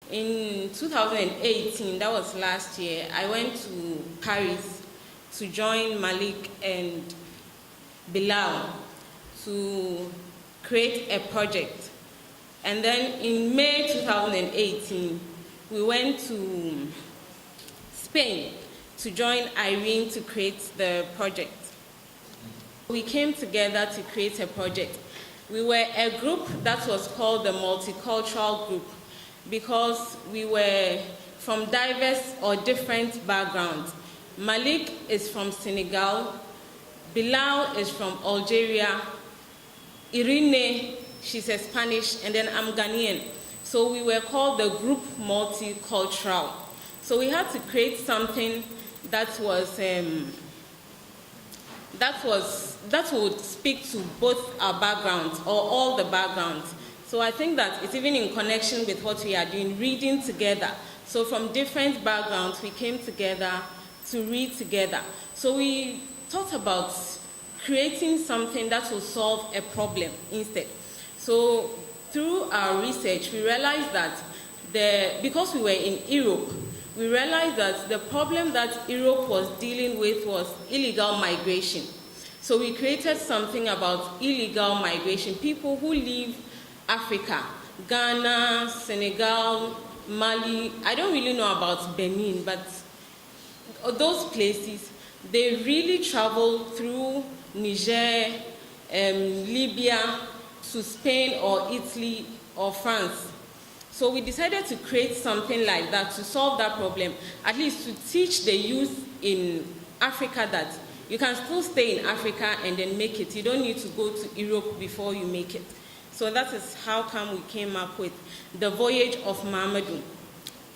In 2018, that was last year, I went to Paris to join Malik and Bilal to create a project. And then in May 2018, we went to Spain to join Irene to create the project. We came together to create a project. We were a group that was called the Multicultural Group because we were from diverse or different backgrounds. Malik is from Senegal, Bilal is from Algeria, Irene, she's a Spanish, and then I'm Ghanaian. So we were called the group Multicultural. So we had to create something that would speak to both our backgrounds or all the backgrounds. So I think that it's even in connection with what we are doing, reading together. So from different backgrounds, we came together to read together. So we thought about creating something that will solve a problem instead. So through our research, we realized that because we were in Europe, we realized that the problem that Europe was dealing with was illegal migration. So we created something about illegal migration, people who leave Africa, Ghana, Senegal, Mali. I don't really know about Benin, but those places, they really travel through Niger, Libya, to Spain or Italy or France. So we decided to create something like that to solve that problem, at least to teach the youth in Africa that you can still stay in Africa and then make it. You don't need to go to Europe before you make it. So that is how come we came up with the Voyage of Mamadou.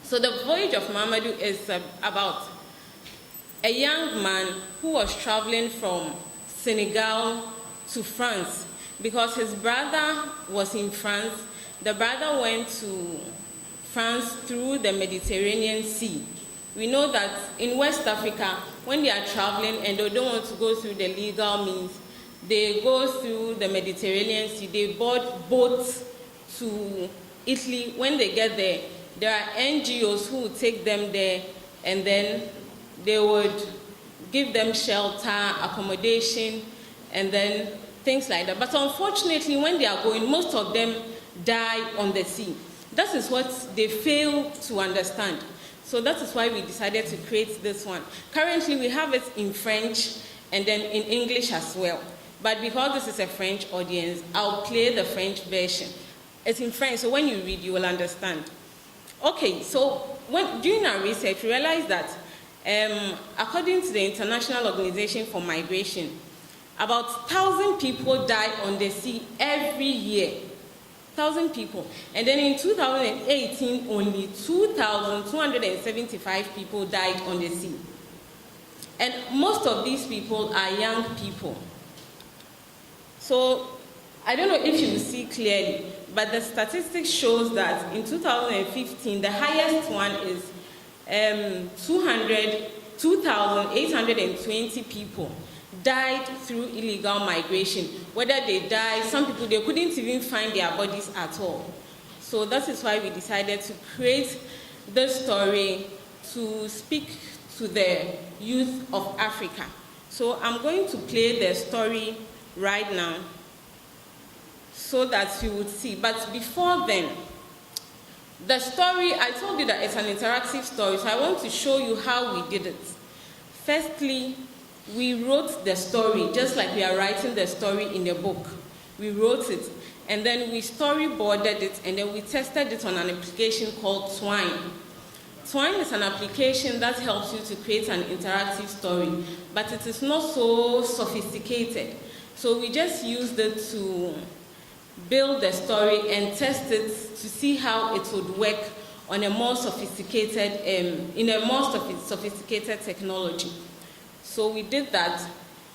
So the Voyage of Mamadou is about a young man who was traveling from Senegal to France because his brother was in France. The brother went to France through the Mediterranean Sea. We know that in West Africa, when they are traveling and they don't want to go through the legal means, they go through the Mediterranean Sea. They board boats to Italy. When they get there, there are NGOs who would take them there, and then they would give them shelter, accommodation, and then things like that. But unfortunately, when they are going, most of them die on the sea. That is what they fail to understand. So that is why we decided to create this one. Currently, we have it in French and then in English as well. But because this is a French audience, I'll play the French version. It's in French, so when you read, you will understand. Okay, so during our research, we realized that according to the International Organization for Migration, about 1,000 people die on the sea every year. 1,000 people. And then in 2018, only 2,275 people died on the sea. And most of these people are young people. So I don't know if you see clearly, but the statistics shows that in 2015, the highest one is 2,820 people died through illegal migration. Whether they died, some people, they couldn't even find their bodies at all. So that is why we decided to create this story to speak to the youth of Africa. So I'm going to play the story right now so that you would see. But before then, the story, I told you that it's an interactive story, so I want to show you how we did it. Firstly, we wrote the story, just like we are writing the story in a book. We wrote it, and then we storyboarded it, and then we tested it on an application called Twine. Twine is an application that helps you to create an interactive story, but it is not so sophisticated. So we just used it to build the story and test it to see how it would work on a more sophisticated, in a more sophisticated technology. So we did that,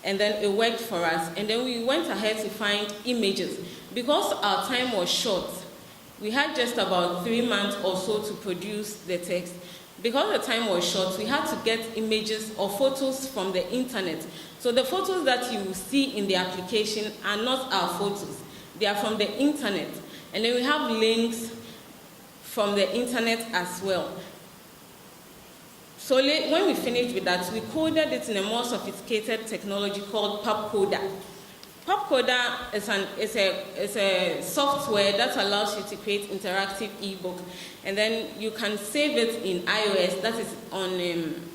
and then it worked for us. And then we went ahead to find images. Because our time was short, we had just about 3 months or so to produce the text. Because the time was short, we had to get images or photos from the internet. So the photos that you see in the application are not our photos. They are from the internet. And then we have links from the internet as well. So when we finished with that, we coded it in a more sophisticated technology called PubCoder. PubCoder is a software that allows you to create interactive ebook, and then you can save it in iOS, that is on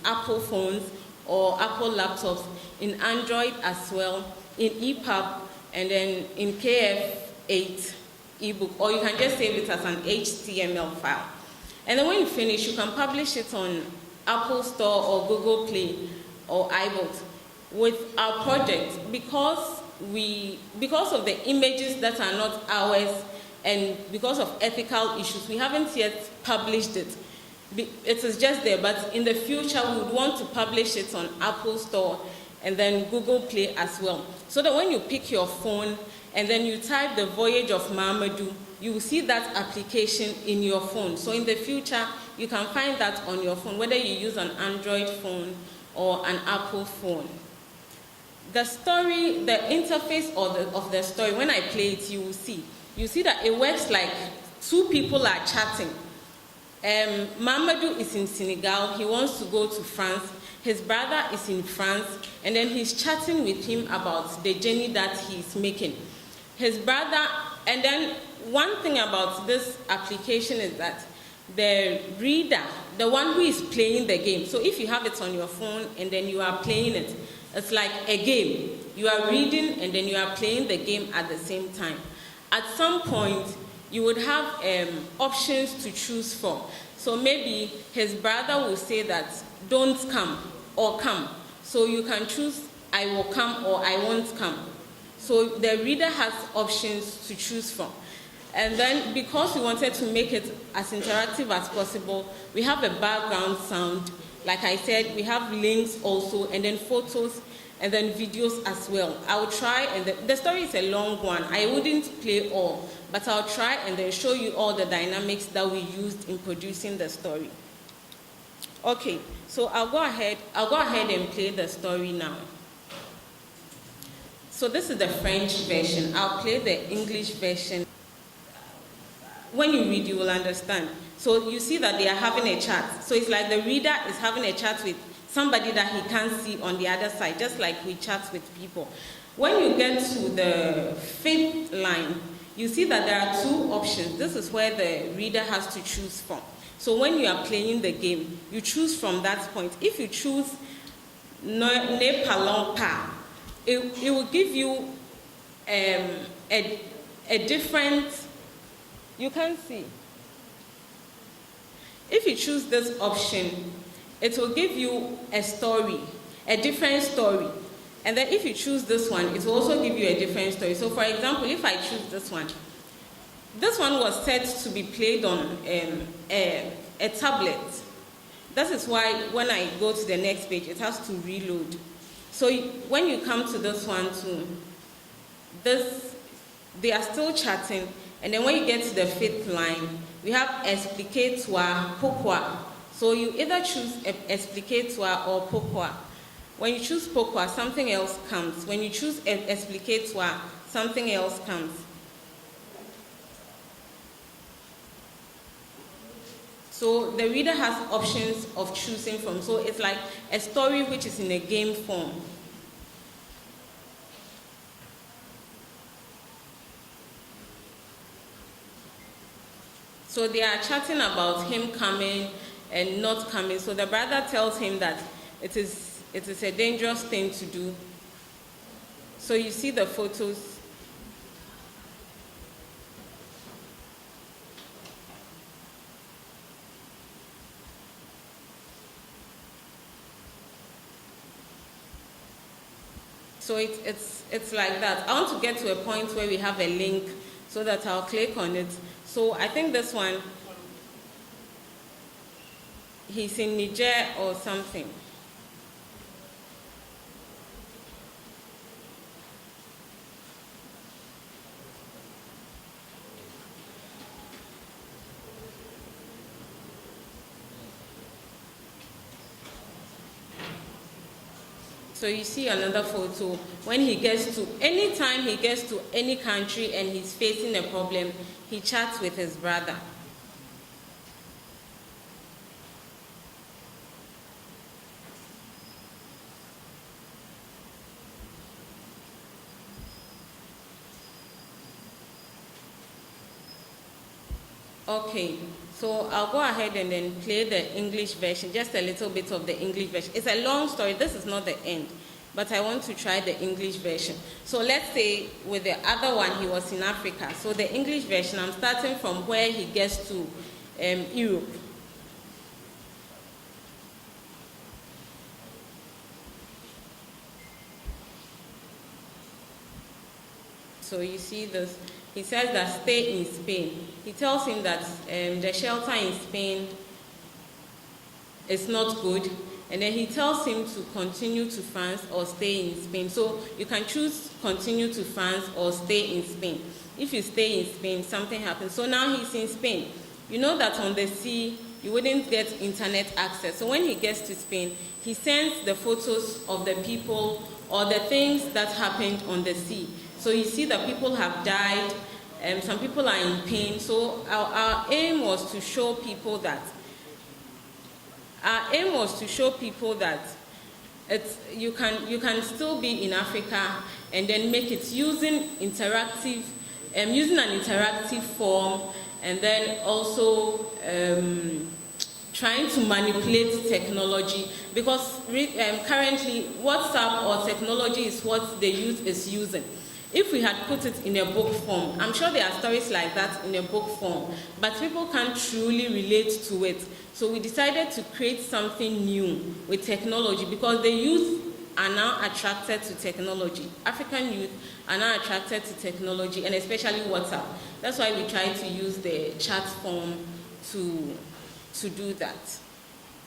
Apple phones or Apple laptops, in Android as well, in EPUB, and then in KF8 ebook, or you can just save it as an HTML file. And then when you finish, you can publish it on Apple Store or Google Play or iBooks. With our project, because of the images that are not ours and because of ethical issues, we haven't yet published it. It is just there, but in the future we would want to publish it on Apple Store and then Google Play as well. So that when you pick your phone and then you type the Voyage of Mamadou, you will see that application in your phone. So in the future, you can find that on your phone, whether you use an Android phone or an Apple phone. The story, the interface of the story, when I play it, you will see. You see that it works like two people are chatting. Mamadou is in Senegal, he wants to go to France. His brother is in France, and then he's chatting with him about the journey that he's making. His brother, and then one thing about this application is that the reader, the one who is playing the game, so if you have it on your phone and then you are playing it, it's like a game. You are reading and then you are playing the game at the same time. At some point, you would have options to choose from. So maybe his brother will say that, don't come or come. So you can choose, I will come or I won't come. So the reader has options to choose from. And then because we wanted to make it as interactive as possible, we have a background sound. Like I said, we have links also, and then photos, and then videos as well. I'll try, and the story is a long one. I wouldn't play all, but I'll try and then show you all the dynamics that we used in producing the story. Okay, so I'll go ahead and play the story now. So this is the French version. I'll play the English version. When you read, you will understand. So you see that they are having a chat. So it's like the reader is having a chat with somebody that he can't see on the other side, just like we chat with people. When you get to the 5th line, you see that there are two options. This is where the reader has to choose from. So when you are playing the game, you choose from that point. If you choose ne parlons pas, it will give you a different, you can see. If you choose this option, it will give you a story, a different story. And then if you choose this one, it will also give you a different story. So for example, if I choose this one was set to be played on a tablet. That is why when I go to the next page, it has to reload. So when you come to this one too, they are still chatting. And then when you get to the 5th line, we have expliquez-toi, pourquoi. So you either choose expliquez-toi or pourquoi. When you choose pourquoi, something else comes. When you choose expliquez-toi, something else comes. So the reader has options of choosing from. So it's like a story which is in a game form. So they are chatting about him coming and not coming. So the brother tells him that it is a dangerous thing to do. So you see the photos. So it's like that. I want to get to a point where we have a link so that I'll click on it. So I think this one, he's in Niger or something. So you see another photo. When he gets to, anytime he gets to any country and he's facing a problem, he chats with his brother. Okay, so I'll go ahead and then play the English version, just a little bit of the English version. It's a long story, this is not the end, but I want to try the English version. So let's say with the other one, he was in Africa. So the English version, I'm starting from where he gets to Europe. So you see this, he says that stay in Spain. He tells him that the shelter in Spain is not good. And then he tells him to continue to France or stay in Spain. So you can choose continue to France or stay in Spain. If you stay in Spain, something happens. So now he's in Spain. You know that on the sea, you wouldn't get internet access. So when he gets to Spain, he sends the photos of the people or the things that happened on the sea. So you see that people have died, some people are in pain. So our aim was to show people that you can still be in Africa and then make it using an interactive form, and then also trying to manipulate technology, because currently WhatsApp or technology is what the youth is using. If we had put it in a book form, I'm sure there are stories like that in a book form, but people can't truly relate to it. So we decided to create something new with technology, because the youth are now attracted to technology. African youth are now attracted to technology, and especially WhatsApp. That's why we try to use the chat form to do that.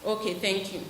Okay, thank you.